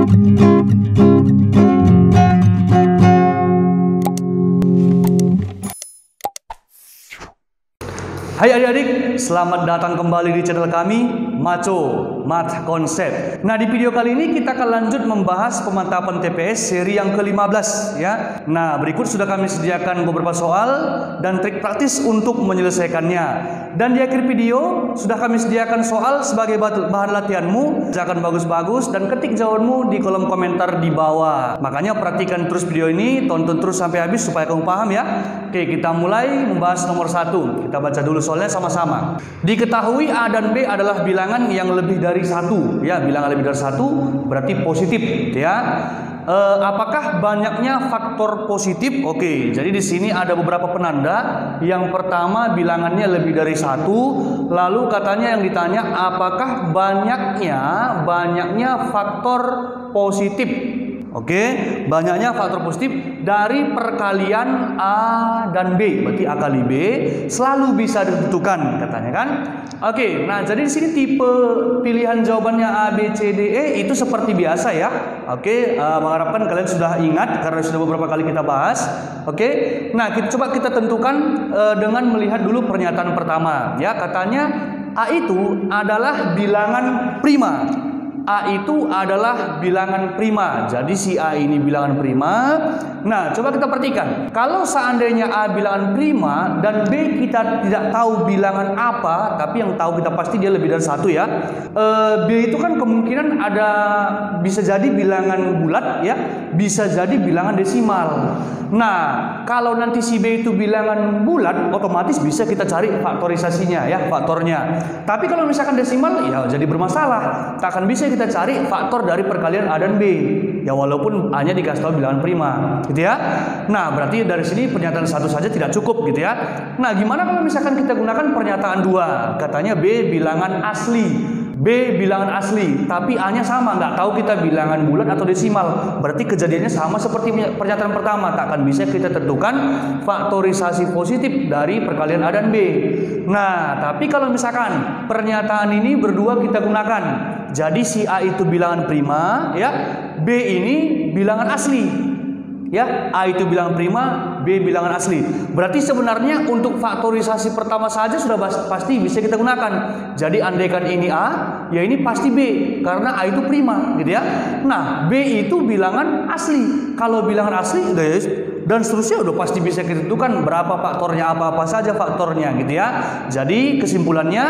Hai adik-adik, selamat datang kembali di channel kami, Maco Math Concept. Nah, di video kali ini kita akan lanjut membahas pemantapan TPS seri yang ke-15 ya. Nah, berikut sudah kami sediakan beberapa soal dan trik praktis untuk menyelesaikannya. Dan di akhir video sudah kami sediakan soal sebagai bahan latihanmu. Jangan bagus-bagus dan ketik jawabanmu di kolom komentar di bawah. Makanya perhatikan terus video ini, tonton terus sampai habis supaya kamu paham ya. Oke, kita mulai membahas nomor 1. Kita baca dulu soalnya sama-sama. Diketahui A dan B adalah bilangan yang lebih dari 1 ya, bilangan lebih dari 1 berarti positif ya. Apakah banyaknya faktor positif? Oke, jadi di sini ada beberapa penanda. Yang pertama bilangannya lebih dari 1, lalu katanya yang ditanya apakah banyaknya faktor positif. Oke, banyaknya faktor positif dari perkalian A dan B, berarti A kali B selalu bisa ditentukan katanya kan. Oke, nah jadi di sini tipe pilihan jawabannya A, B, C, D, E itu seperti biasa ya. Oke, mengharapkan kalian sudah ingat karena sudah beberapa kali kita bahas. Oke, nah coba kita tentukan dengan melihat dulu pernyataan pertama ya. Katanya A itu adalah bilangan prima. A itu adalah bilangan prima. Jadi si A ini bilangan prima. Nah, coba kita perhatikan. Kalau seandainya A bilangan prima dan B kita tidak tahu bilangan apa, tapi yang tahu kita pasti dia lebih dari 1 ya. B itu kan kemungkinan ada bisa jadi bilangan bulat ya, bisa jadi bilangan desimal. Nah, kalau nanti si B itu bilangan bulat, otomatis bisa kita cari faktorisasinya ya, faktornya. Tapi kalau misalkan desimal ya jadi bermasalah. Tak akan bisa kita cari faktor dari perkalian A dan B. Ya walaupun A-nya dikasih tahu bilangan prima, gitu ya. Nah, berarti dari sini pernyataan 1 saja tidak cukup gitu ya. Nah, gimana kalau misalkan kita gunakan pernyataan 2? Katanya B bilangan asli. B bilangan asli, tapi A-nya sama, nggak tahu kita bilangan bulat atau desimal. Berarti kejadiannya sama seperti pernyataan pertama, tak akan bisa kita tentukan faktorisasi positif dari perkalian A dan B. Nah, tapi kalau misalkan pernyataan ini berdua kita gunakan, jadi si A itu bilangan prima, ya, B ini bilangan asli. Ya, A itu bilangan prima, B bilangan asli. Berarti sebenarnya untuk faktorisasi pertama saja sudah pasti bisa kita gunakan. Jadi andaikan ini A, ya ini pasti B karena A itu prima, gitu ya. Nah, B itu bilangan asli. Kalau bilangan asli, guys, dan seterusnya udah pasti bisa kita tentukan berapa faktornya, apa-apa saja faktornya, gitu ya. Jadi kesimpulannya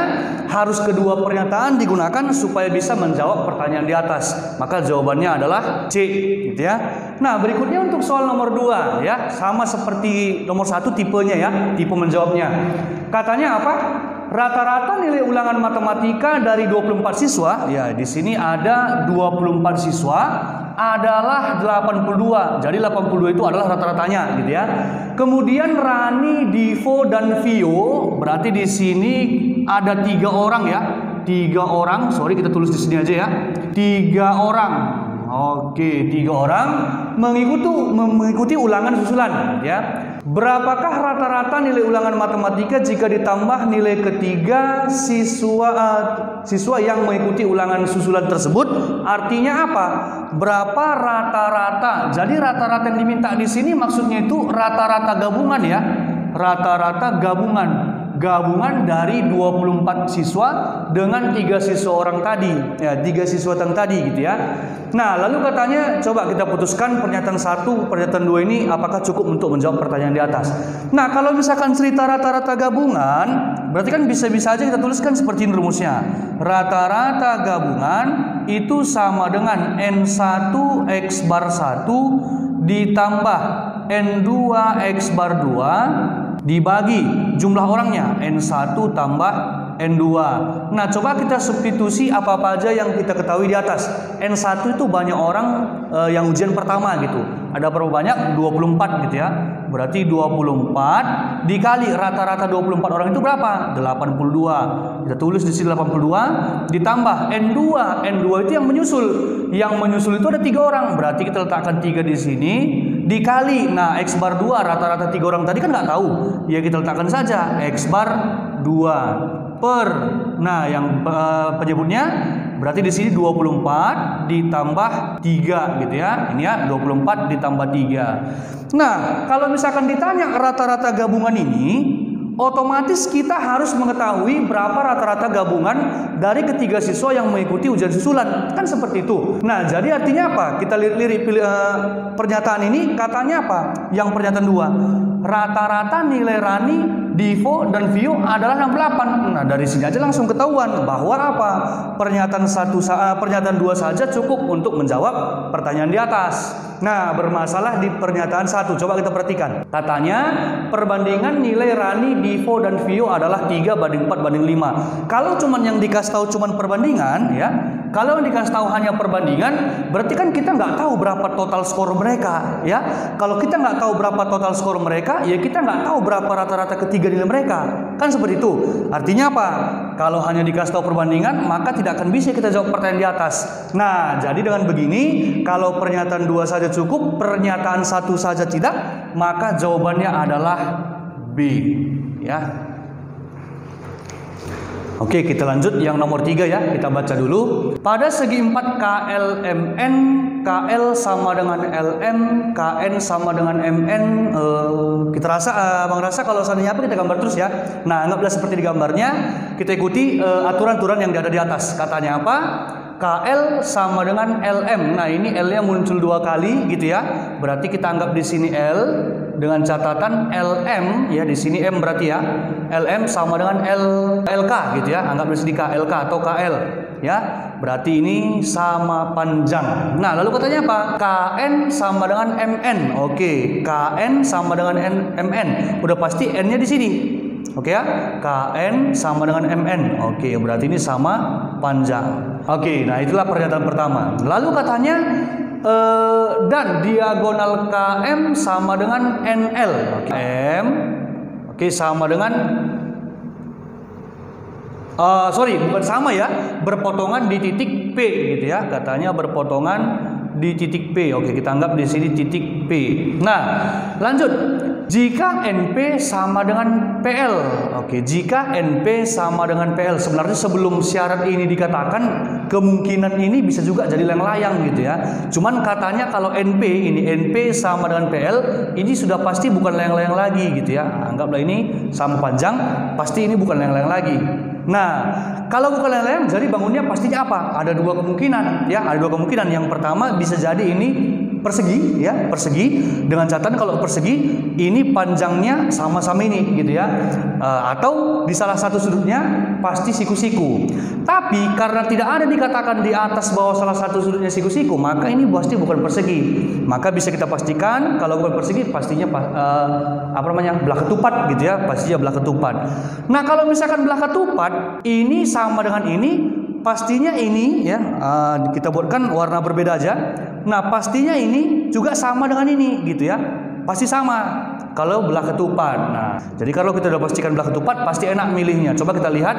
harus kedua pernyataan digunakan supaya bisa menjawab pertanyaan di atas. Maka jawabannya adalah C, gitu ya. Nah, berikutnya untuk soal nomor 2 ya, sama seperti nomor 1 tipenya ya, tipe menjawabnya. Katanya apa? Rata-rata nilai ulangan matematika dari 24 siswa, ya di sini ada 24 siswa adalah 82. Jadi 82 itu adalah rata-ratanya gitu ya. Kemudian Rani, Divo dan Vio, berarti di sini ada 3 orang ya. 3 orang, sorry kita tulis di sini aja ya. 3 orang. Oke, 3 orang mengikuti ulangan susulan ya. Berapakah rata-rata nilai ulangan matematika jika ditambah nilai ketiga siswa yang mengikuti ulangan susulan tersebut? Artinya apa? Berapa rata-rata? Jadi rata-rata yang diminta di sini maksudnya itu rata-rata gabungan ya. Rata-rata gabungan dari 24 siswa dengan 3 siswa orang tadi ya, 3 siswa yang tadi gitu ya. Nah, lalu katanya coba kita putuskan pernyataan 1, pernyataan 2 ini apakah cukup untuk menjawab pertanyaan di atas. Nah, kalau misalkan cerita rata-rata gabungan, berarti kan bisa-bisa aja kita tuliskan seperti ini rumusnya. Rata-rata gabungan itu sama dengan N1 X bar 1 ditambah N2 X bar 2 dibagi jumlah orangnya N1 tambah N2. Nah, coba kita substitusi apa-apa aja yang kita ketahui di atas. N1 itu banyak orang yang ujian pertama gitu. Ada berapa banyak? 24 gitu ya. Berarti 24 dikali rata-rata 24 orang itu berapa? 82. Kita tulis di sini 82 ditambah N2. N2 itu yang menyusul. Yang menyusul itu ada 3 orang. Berarti kita letakkan 3 di sini dikali. Nah, X bar 2 rata-rata 3 orang tadi kan nggak tahu. Ya kita letakkan saja X bar 2 per, nah yang penyebutnya Berarti di sini 24 ditambah 3 gitu ya. Ini ya 24 ditambah 3. Nah, kalau misalkan ditanya rata-rata gabungan ini, otomatis kita harus mengetahui berapa rata-rata gabungan dari ketiga siswa yang mengikuti ujian susulan. Kan seperti itu. Nah, jadi artinya apa? Kita lirik pernyataan ini, katanya apa? Yang pernyataan 2. Rata-rata nilai Rani, Divo, dan Vio adalah 68. Nah, dari sini aja langsung ketahuan bahwa apa? Pernyataan 2 saja cukup untuk menjawab pertanyaan di atas. Nah, bermasalah di pernyataan 1. Coba kita perhatikan. Katanya perbandingan nilai Rani, Divo, dan Vio adalah 3:4:5. Kalau cuman yang dikasih tahu cuman perbandingan ya, kalau yang dikasih tahu hanya perbandingan, berarti kan kita nggak tahu berapa total skor mereka ya. Kalau kita nggak tahu berapa total skor mereka, ya kita nggak tahu berapa rata-rata ketiga nilai mereka. Kan seperti itu. Artinya apa? Kalau hanya dikasih tahu perbandingan, maka tidak akan bisa kita jawab pertanyaan di atas. Nah, jadi dengan begini, kalau pernyataan 2 saja cukup, pernyataan 1 saja tidak, maka jawabannya adalah B ya. Oke, kita lanjut yang nomor 3 ya. Kita baca dulu. Pada segi 4 KLMN, KL sama dengan LM, KN sama dengan MN. Kita Bang rasa kalau seandainya apa kita gambar terus ya. Nah, anggaplah seperti di gambarnya. Kita ikuti aturan-aturan yang ada di atas. Katanya apa? KL sama dengan LM. Nah, ini L-nya muncul 2 kali gitu ya. Berarti kita anggap di sini L dengan catatan LM ya, di sini M berarti ya. LM sama dengan LK gitu ya. Anggap di sini KLK atau KL ya. Berarti ini sama panjang. Nah, lalu katanya apa? KN sama dengan MN. Oke, KN sama dengan MN. Udah pasti N-nya di sini. Oke ya, KN sama dengan MN. Oke, berarti ini sama panjang. Oke, nah itulah pernyataan pertama. Lalu katanya dan diagonal KM sama dengan NL. Oke, M. Oke, sama dengan bukan sama ya, berpotongan di titik P gitu ya. Katanya berpotongan di titik P. Oke, kita anggap di sini titik P. Nah, lanjut. Jika NP sama dengan PL. Oke, jika NP sama dengan PL. Sebenarnya sebelum syarat ini dikatakan, kemungkinan ini bisa juga jadi layang-layang gitu ya. Cuman katanya kalau NP sama dengan PL, ini sudah pasti bukan layang-layang lagi gitu ya. Anggaplah ini sama panjang, pasti ini bukan layang-layang lagi. Nah, kalau bukan layang-layang, jadi bangunnya pastinya apa? Ada 2 kemungkinan ya, ada 2 kemungkinan. Yang pertama bisa jadi ini persegi ya, persegi dengan catatan kalau persegi ini panjangnya sama-sama ini gitu ya, atau di salah satu sudutnya pasti siku-siku. Tapi karena tidak ada dikatakan di atas bahwa salah satu sudutnya siku-siku, maka ini pasti bukan persegi. Maka bisa kita pastikan kalau bukan persegi pastinya belah ketupat gitu ya, pastinya belah ketupat. Nah, kalau misalkan belah ketupat ini sama dengan ini, pastinya ini ya, kita buatkan warna berbeda aja. Nah, pastinya ini juga sama dengan ini gitu ya. Pasti sama kalau belah ketupat. Nah, jadi kalau kita sudah pastikan belah ketupat, pasti enak milihnya. Coba kita lihat,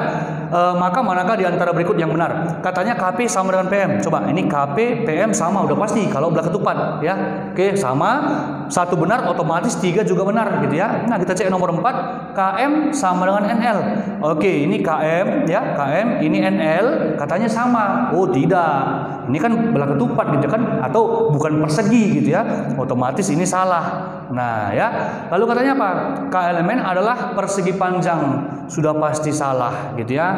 maka manakah di antara berikut yang benar? Katanya KP sama dengan PM. Coba, ini KP, PM sama, udah pasti kalau belah ketupat ya. Oke, sama. 1 benar, otomatis 3 juga benar gitu ya. Nah, kita cek nomor 4, KM sama dengan NL. Oke, ini KM ya, KM, ini NL, katanya sama. Oh, tidak. Ini kan belah ketupat gitu kan, atau bukan persegi gitu ya. Otomatis ini salah. Nah ya, lalu katanya apa? KLMN adalah persegi panjang, sudah pasti salah gitu ya.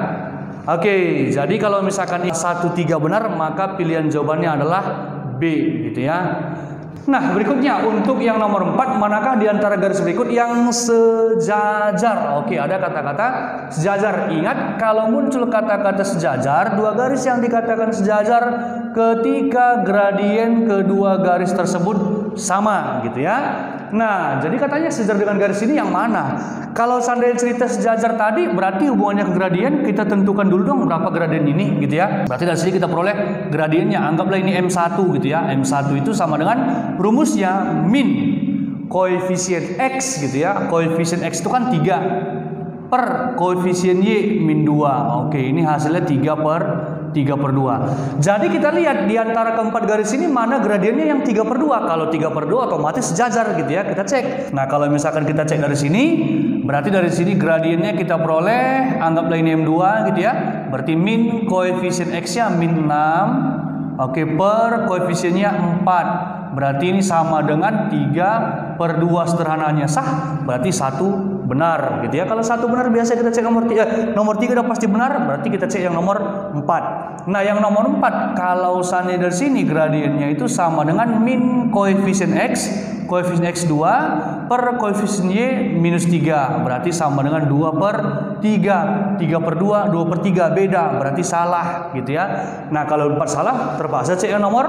Oke, jadi kalau misalkan 1-3 benar, maka pilihan jawabannya adalah B gitu ya. Nah, berikutnya untuk yang nomor 4, manakah di antara garis berikut yang sejajar? Oke, ada kata-kata sejajar. Ingat, kalau muncul kata-kata sejajar, 2 garis yang dikatakan sejajar ketika gradien kedua garis tersebut sama gitu ya. Nah, jadi katanya sejajar dengan garis ini yang mana? Kalau seandainya cerita sejajar tadi, berarti hubungannya ke gradien, kita tentukan dulu dong berapa gradien ini gitu ya. Berarti dari sini kita peroleh gradiennya, anggaplah ini M1 gitu ya. M1 itu sama dengan rumusnya min koefisien X gitu ya. Koefisien X itu kan 3 per koefisien Y min 2. Oke, ini hasilnya 3/2. Jadi kita lihat di antara keempat garis ini mana gradiennya yang 3/2. Kalau 3/2 otomatis sejajar gitu ya. Kita cek. Nah, kalau misalkan kita cek dari sini, berarti dari sini gradiennya kita peroleh, anggaplah ini M2 gitu ya. Berarti min koefisien X-nya min 6. Oke, per koefisiennya 4. Berarti ini sama dengan 3/2 sederhananya. Sah? Berarti 1 benar gitu ya. Kalau 1 benar biasa kita cek nomor 3. Nomor 3 udah pasti benar, berarti kita cek yang nomor 4. Nah, yang nomor 4 kalau seandainya dari sini gradiennya itu sama dengan min koefisien X, koefisien X2 per koefisien Y minus 3. Berarti sama dengan 2/3. 3/2, 2/3 beda, berarti salah gitu ya. Nah, kalau 4 salah terpaksa cek yang nomor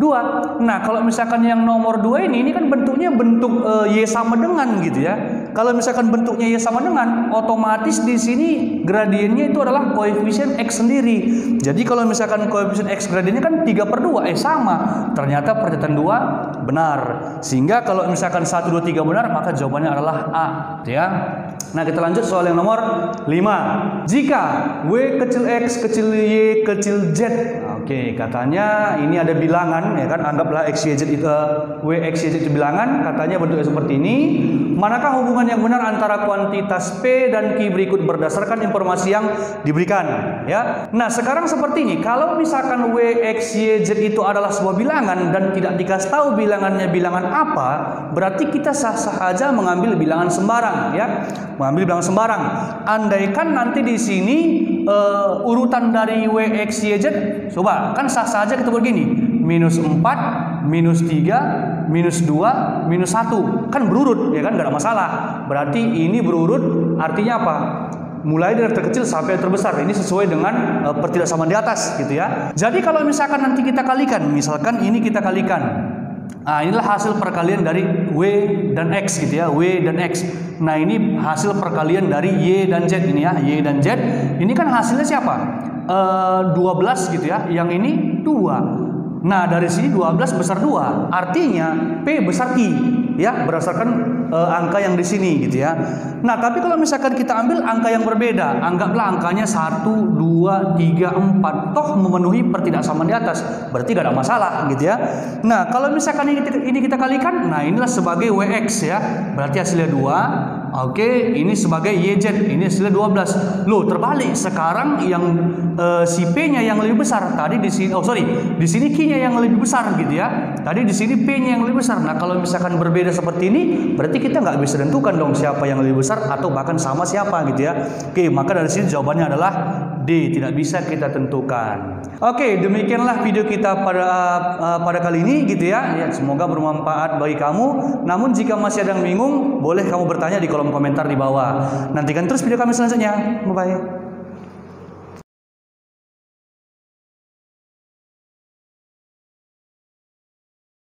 2. Nah, kalau misalkan yang nomor 2 ini kan bentuknya bentuk Y sama dengan gitu ya. Kalau misalkan bentuknya Y sama dengan, otomatis di sini gradiennya itu adalah koefisien X sendiri. Jadi kalau misalkan koefisien X gradiennya kan 3/2, sama. Ternyata pernyataan 2 benar. Sehingga kalau misalkan 1, 2, 3 benar, maka jawabannya adalah A gitu ya. Nah, kita lanjut soal yang nomor 5. Jika W kecil X kecil Y kecil Z. Oke, katanya ini ada bilangan ya kan, anggaplah X, Y, Z itu W, X, Y, Z itu bilangan, katanya bentuknya seperti ini. Manakah hubungan yang benar antara kuantitas P dan Q berikut berdasarkan informasi yang diberikan ya. Nah, sekarang seperti ini, kalau misalkan W, X, Y, Z itu adalah sebuah bilangan dan tidak dikasih tahu bilangannya bilangan apa, berarti kita sah-sah aja mengambil bilangan sembarang ya. Mengambil bilangan sembarang. Andaikan nanti di sini urutan dari W, X, Y, Z, coba kan sah-sah aja kita begini, minus 4, minus 3, minus 2, minus 1, kan berurut ya kan, gak ada masalah. Berarti ini berurut, artinya apa? Mulai dari terkecil sampai terbesar. Ini sesuai dengan pertidaksamaan di atas gitu ya. Jadi kalau misalkan nanti kita kalikan, misalkan ini kita kalikan. Nah, inilah hasil perkalian dari W dan X gitu ya, W dan X. Nah, ini hasil perkalian dari Y dan Z ini ya, Y dan Z. Ini kan hasilnya siapa? 12 gitu ya, yang ini 2. Nah, dari sini 12 besar 2, artinya P besar I ya, berdasarkan angka yang di sini gitu ya. Nah, tapi kalau misalkan kita ambil angka yang berbeda, anggaplah angkanya 1, 2, 3, 4, toh memenuhi pertidaksamaan di atas, berarti gak ada masalah gitu ya. Nah, kalau misalkan ini kita kalikan, nah inilah sebagai WX ya, berarti hasilnya 2. Oke, ini sebagai YZ, ini hasilnya 12. Loh, terbalik. Sekarang yang si P-nya yang lebih besar. Tadi di sini, di sini Q-nya yang lebih besar gitu ya. Tadi di sini P-nya yang lebih besar. Nah, kalau misalkan berbeda seperti ini, berarti kita nggak bisa tentukan dong siapa yang lebih besar atau bahkan sama siapa gitu ya. Oke, maka dari sini jawabannya adalah D, tidak bisa kita tentukan. Oke, demikianlah video kita pada kali ini gitu ya. Semoga bermanfaat bagi kamu. Namun jika masih ada yang bingung, boleh kamu bertanya di kolom komentar di bawah. Nantikan terus video kami selanjutnya. Bye bye.